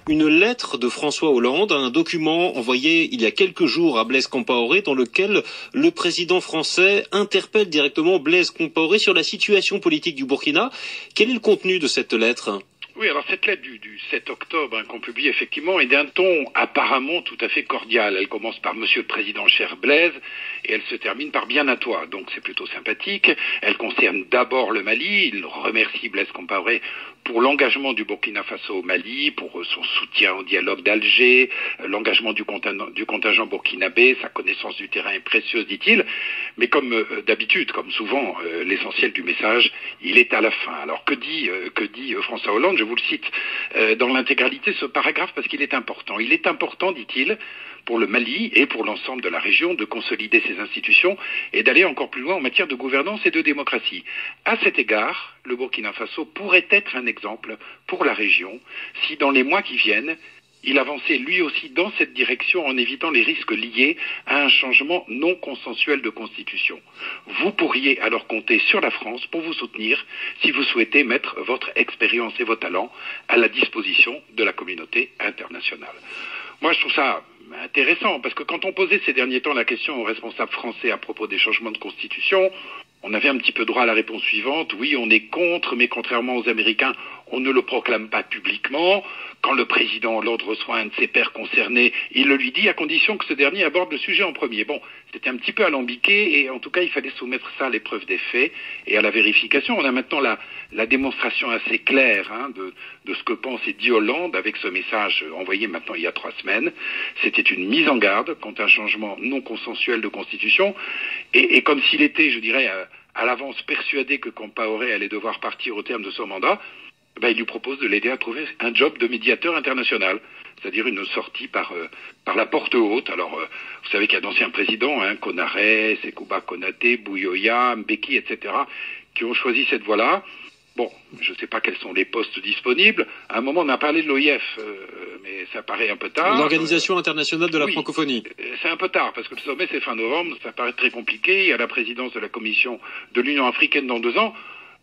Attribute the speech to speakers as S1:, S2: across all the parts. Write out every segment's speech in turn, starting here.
S1: une lettre de François Hollande, un document envoyé il y a quelques jours à Blaise Compaoré dans lequel le président français interpelle directement Blaise Compaoré sur la situation politique du Burkina. Quel est le contenu de cette lettre ?
S2: Oui, alors cette lettre du 7 octobre qu'on publie effectivement est d'un ton apparemment tout à fait cordial. Elle commence par Monsieur le Président cher Blaise et elle se termine par bien à toi. Donc c'est plutôt sympathique. Elle concerne d'abord le Mali. Il remercie Blaise Compaoré pour l'engagement du Burkina Faso au Mali, pour son soutien au dialogue d'Alger, l'engagement du contingent burkinabé, sa connaissance du terrain est précieuse, dit-il. Mais comme d'habitude, comme souvent, l'essentiel du message, il est à la fin. Alors que dit François Hollande? Je vous le cite dans l'intégralité ce paragraphe parce qu'il est important. Il est important, dit-il, pour le Mali et pour l'ensemble de la région de consolider ses institutions et d'aller encore plus loin en matière de gouvernance et de démocratie. À cet égard, le Burkina Faso pourrait être un exemple pour la région si dans les mois qui viennent, il avançait lui aussi dans cette direction en évitant les risques liés à un changement non consensuel de constitution. Vous pourriez alors compter sur la France pour vous soutenir si vous souhaitez mettre votre expérience et vos talents à la disposition de la communauté internationale. Moi, je trouve ça intéressant parce que quand on posait ces derniers temps la question aux responsables français à propos des changements de constitution, on avait un petit peu droit à la réponse suivante. Oui, on est contre, mais contrairement aux Américains, on ne le proclame pas publiquement. Quand le président Hollande reçoit un de ses pairs concernés, il le lui dit à condition que ce dernier aborde le sujet en premier. Bon, c'était un petit peu alambiqué et en tout cas, il fallait soumettre ça à l'épreuve des faits et à la vérification. On a maintenant la démonstration assez claire de ce que pense et dit Hollande avec ce message envoyé maintenant il y a 3 semaines. C'était une mise en garde contre un changement non consensuel de constitution et comme s'il était, je dirais, à l'avance persuadé que Compaoré allait devoir partir au terme de son mandat, il lui propose de l'aider à trouver un job de médiateur international, c'est-à-dire une sortie par la porte haute. Alors, vous savez qu'il y a d'anciens présidents, Konaré, Sekouba Konaté, Bouyoya, Mbeki, etc., qui ont choisi cette voie-là. Bon, je ne sais pas quels sont les postes disponibles. À un moment, on a parlé de l'OIF, mais ça paraît un peu tard.
S1: L'Organisation internationale de la francophonie.
S2: C'est un peu tard, parce que le sommet, c'est fin novembre, ça paraît très compliqué. Il y a la présidence de la Commission de l'Union africaine dans 2 ans.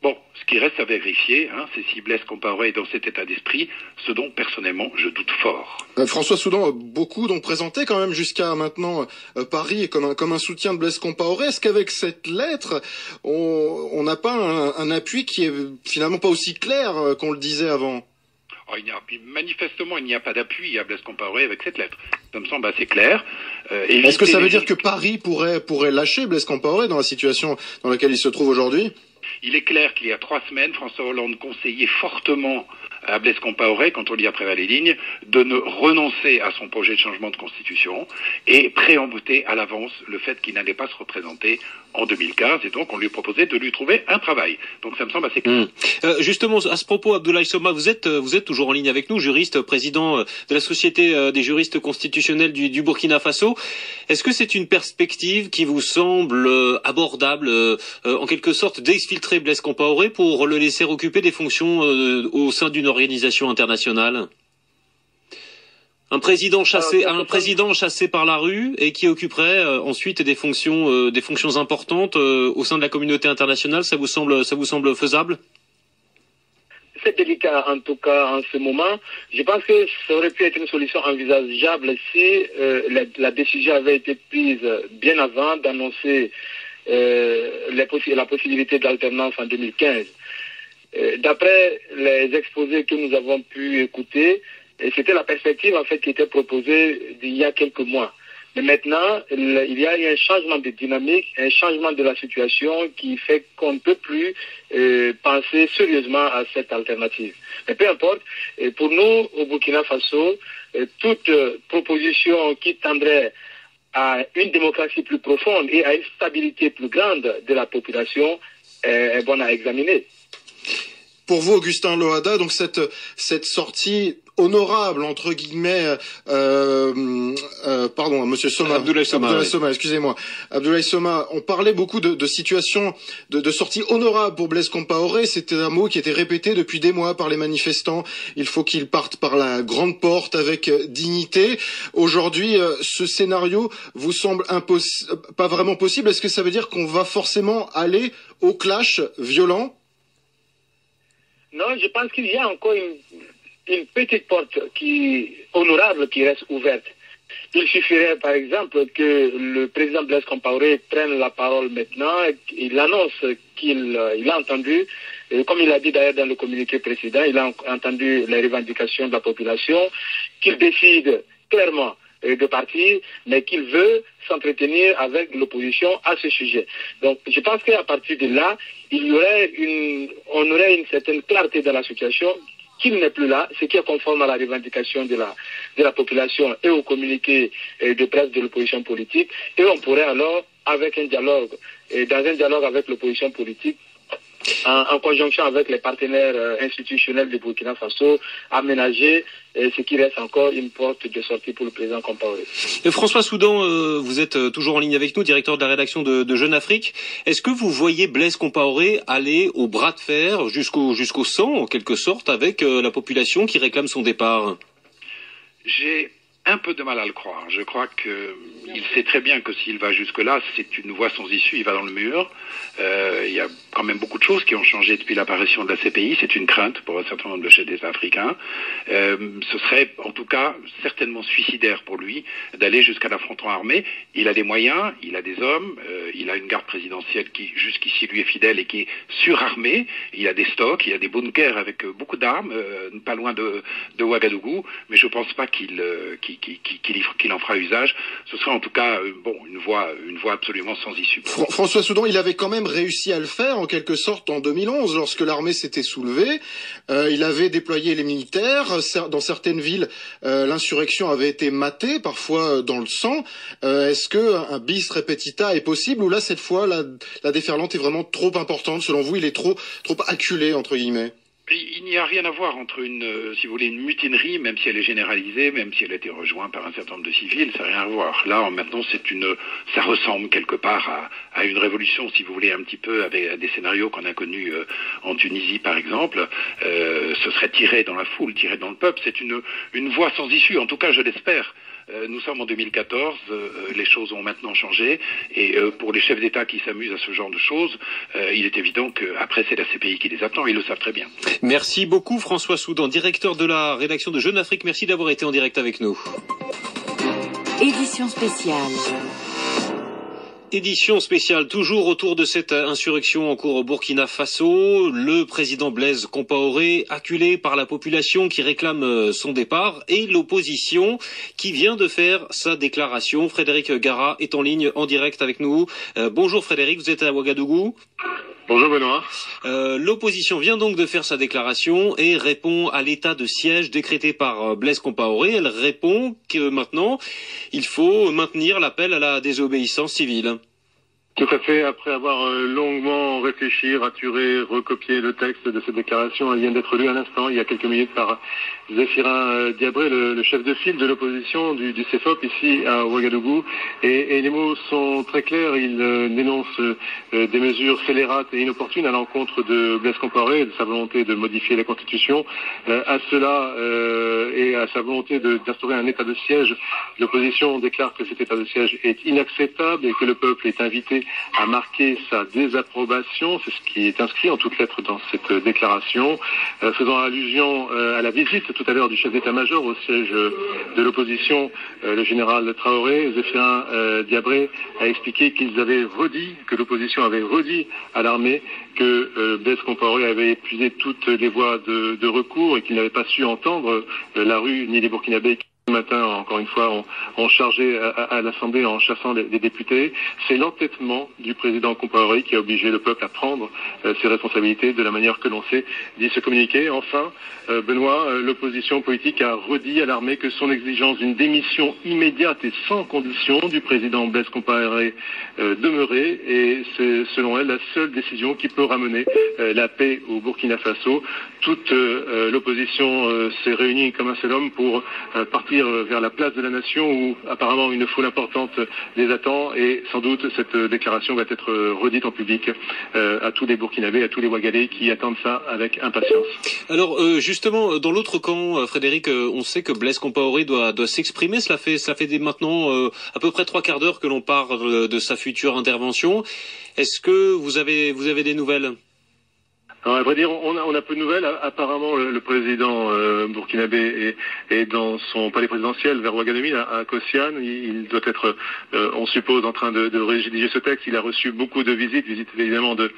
S2: Bon, ce qui reste à vérifier, c'est si Blaise Compaoré est dans cet état d'esprit, ce dont personnellement je doute fort.
S3: François Soudan, beaucoup l'ont présenté quand même jusqu'à maintenant Paris comme un soutien de Blaise Compaoré. Est-ce qu'avec cette lettre, on n'a pas un appui qui est finalement pas aussi clair qu'on le disait avant?
S2: Manifestement, il n'y a pas d'appui à Blaise Compaoré avec cette lettre. Ça me semble assez clair.
S3: Est-ce que ça veut dire que Paris pourrait lâcher Blaise Compaoré dans la situation dans laquelle il se trouve aujourd'hui?
S2: Il est clair qu'il y a 3 semaines, François Hollande conseillait fortement à Blaise Compaoré, quand on lit après les lignes, de ne renoncer à son projet de changement de constitution et préembouter à l'avance le fait qu'il n'allait pas se représenter en 2015 et donc on lui proposait de lui trouver un travail. Donc ça me semble assez clair.
S1: Justement, à ce propos, Abdoulaye Soma, vous êtes toujours en ligne avec nous, juriste, président de la Société des juristes constitutionnels du Burkina Faso. Est-ce que c'est une perspective qui vous semble abordable, en quelque sorte, d'exfiltrer Blaise Compaoré pour le laisser occuper des fonctions au sein d'une organisation internationale? Un président chassé par la rue et qui occuperait ensuite des fonctions importantes au sein de la communauté internationale, ça vous semble faisable?
S4: C'est délicat en tout cas en ce moment. Je pense que ça aurait pu être une solution envisageable si la décision avait été prise bien avant d'annoncer la possibilité d'alternance en 2015. D'après les exposés que nous avons pu écouter, c'était la perspective en fait qui était proposée il y a quelques mois. Mais maintenant, il y a eu un changement de dynamique, un changement de la situation qui fait qu'on ne peut plus penser sérieusement à cette alternative. Mais peu importe, pour nous, au Burkina Faso, toute proposition qui tendrait à une démocratie plus profonde et à une stabilité plus grande de la population est bonne à examiner.
S3: Pour vous, Augustin Lohada, donc cette sortie honorable entre guillemets, pardon, Monsieur Soma, Abdoulaye Soma, excusez-moi, Abdoulaye Soma, on parlait beaucoup de situations de sortie honorable pour Blaise Compaoré. C'était un mot qui était répété depuis des mois par les manifestants. Il faut qu'il parte par la grande porte avec dignité. Aujourd'hui, ce scénario vous semble pas vraiment possible. Est-ce que ça veut dire qu'on va forcément aller au clash violent?
S4: Non, je pense qu'il y a encore une petite porte honorable qui reste ouverte. Il suffirait, par exemple, que le président Blaise Compaoré prenne la parole maintenant. Il annonce qu'il a entendu, comme il a dit d'ailleurs dans le communiqué précédent, il a entendu les revendications de la population, qu'il décide clairement de partir, mais qu'il veut s'entretenir avec l'opposition à ce sujet. Donc, je pense qu'à partir de là, on aurait une certaine clarté dans la situation, qu'il n'est plus là, ce qui est conforme à la revendication de la population et au communiqué de presse de l'opposition politique, et on pourrait alors, avec un dialogue, dans un dialogue avec l'opposition politique, en conjonction avec les partenaires institutionnels du Burkina Faso, aménager ce qui reste encore une porte de sortie pour le président Compaoré.
S1: François Soudan, vous êtes toujours en ligne avec nous, directeur de la rédaction de Jeune Afrique. Est-ce que vous voyez Blaise Compaoré aller au bras de fer jusqu'au sang, en quelque sorte, avec la population qui réclame son départ?
S2: J'ai un peu de mal à le croire. Je crois qu'il sait très bien que s'il va jusque-là, c'est une voie sans issue, il va dans le mur. Il y a quand même beaucoup de choses qui ont changé depuis l'apparition de la CPI. C'est une crainte pour un certain nombre de chefs d'État africains. Ce serait en tout cas certainement suicidaire pour lui d'aller jusqu'à l'affrontement armé. Il a des moyens, il a des hommes, il a une garde présidentielle qui jusqu'ici lui est fidèle et qui est surarmée. Il a des stocks, il a des bunkers avec beaucoup d'armes, pas loin de Ouagadougou, mais je pense pas qu'il en fera usage. Ce sera en tout cas une voie absolument sans issue.
S3: François Soudan, il avait quand même réussi à le faire en quelque sorte en 2011 lorsque l'armée s'était soulevée. Il avait déployé les militaires. Dans certaines villes, l'insurrection avait été matée, parfois dans le sang. Est-ce qu'un bis repetita est possible, ou là cette fois la déferlante est vraiment trop importante selon vous? Il est trop acculé entre guillemets?
S2: Il n'y a rien à voir entre si vous voulez, une mutinerie, même si elle est généralisée, même si elle a été rejointe par un certain nombre de civils, ça n'a rien à voir. Là, maintenant, ça ressemble quelque part à une révolution, si vous voulez, un petit peu avec des scénarios qu'on a connus en Tunisie, par exemple. Ce serait tiré dans la foule, tiré dans le peuple. C'est une voie sans issue, en tout cas, je l'espère. Nous sommes en 2014, les choses ont maintenant changé, et pour les chefs d'État qui s'amusent à ce genre de choses, il est évident qu'après c'est la CPI qui les attend, ils le savent très bien.
S1: Merci beaucoup François Soudan, directeur de la rédaction de Jeune Afrique, merci d'avoir été en direct avec nous.
S5: Édition spéciale.
S1: Édition spéciale, toujours autour de cette insurrection en cours au Burkina Faso. Le président Blaise Compaoré, acculé par la population qui réclame son départ, et l'opposition qui vient de faire sa déclaration. Frédéric Gara est en ligne, en direct avec nous. Bonjour Frédéric, vous êtes à Ouagadougou.
S6: Bonjour Benoît.
S1: L'opposition vient donc de faire sa déclaration et répond à l'état de siège décrété par Blaise Compaoré. Elle répond que maintenant, il faut maintenir l'appel à la désobéissance civile.
S6: Tout à fait. Après avoir longuement réfléchi, raturé, recopié le texte de cette déclaration, elle vient d'être lue à l'instant, il y a quelques minutes, par Zéphirin Diabré, le chef de file de l'opposition du CEFOP ici à Ouagadougou. Et les mots sont très clairs. Il dénonce des mesures scélérates et inopportunes à l'encontre de Blaise Compaoré et de sa volonté de modifier la Constitution. À cela et à sa volonté d'instaurer un état de siège, l'opposition déclare que cet état de siège est inacceptable et que le peuple est invité à marquer sa désapprobation. C'est ce qui est inscrit en toutes lettres dans cette déclaration, faisant allusion à la visite tout à l'heure du chef d'état-major au siège de l'opposition, le général Traoré. Zéphirin Diabré a expliqué que l'opposition avait redit à l'armée que Blaise Compaoré avait épuisé toutes les voies de recours et qu'il n'avait pas su entendre la rue ni les Burkinabés ce matin, encore une fois, ont chargé à l'Assemblée en chassant les députés. C'est l'entêtement du président Compaoré qui a obligé le peuple à prendre ses responsabilités de la manière que l'on sait, dit ce communiqué. Enfin, Benoît, l'opposition politique a redit à l'armée que son exigence d'une démission immédiate et sans condition du président Blaise Compaoré demeurait, et c'est selon elle la seule décision qui peut ramener la paix au Burkina Faso. Toute l'opposition s'est réunie comme un seul homme pour partir vers la place de la Nation où apparemment une foule importante les attend, et sans doute cette déclaration va être redite en public à tous les Burkinabés, à tous les Ouagalais qui attendent ça avec impatience.
S1: Alors justement, dans l'autre camp, Frédéric, on sait que Blaise Compaoré doit s'exprimer. Cela fait maintenant à peu près 3 quarts d'heure que l'on parle de sa future intervention. Est-ce que vous avez des nouvelles?
S6: Alors, à vrai dire, on a peu de nouvelles. Apparemment, le président burkinabé est dans son palais présidentiel vers Ouagadougou, à Kosiane. Il doit être, on suppose, en train de rédiger ce texte. Il a reçu beaucoup de visites évidemment de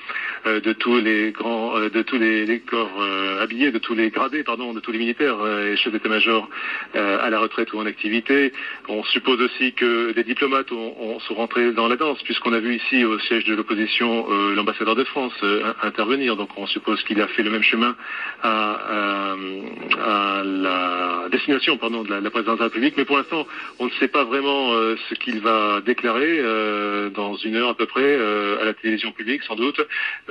S6: tous les grands, de tous les corps habillés, de tous les gradés, de tous les militaires et chefs d'état-major à la retraite ou en activité. On suppose aussi que des diplomates sont rentrés dans la danse, puisqu'on a vu ici au siège de l'opposition l'ambassadeur de France intervenir. Donc on suppose qu'il a fait le même chemin à la destination de la présidence de la République. Mais pour l'instant, on ne sait pas vraiment ce qu'il va déclarer dans une heure à peu près à la télévision publique, sans doute.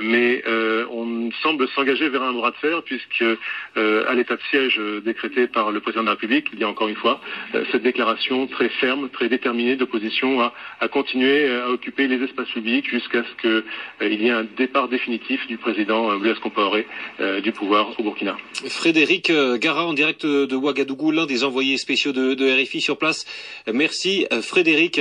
S6: Mais on semble s'engager vers un bras de fer, puisque à l'état de siège décrété par le président de la République, il y a encore une fois cette déclaration très ferme, très déterminée d'opposition à continuer à occuper les espaces publics jusqu'à ce qu'il y ait un départ définitif du président Blaise Compaoré du pouvoir au Burkina.
S1: Frédéric Gara en direct de Ouagadougou, l'un des envoyés spéciaux de RFI sur place. Merci Frédéric.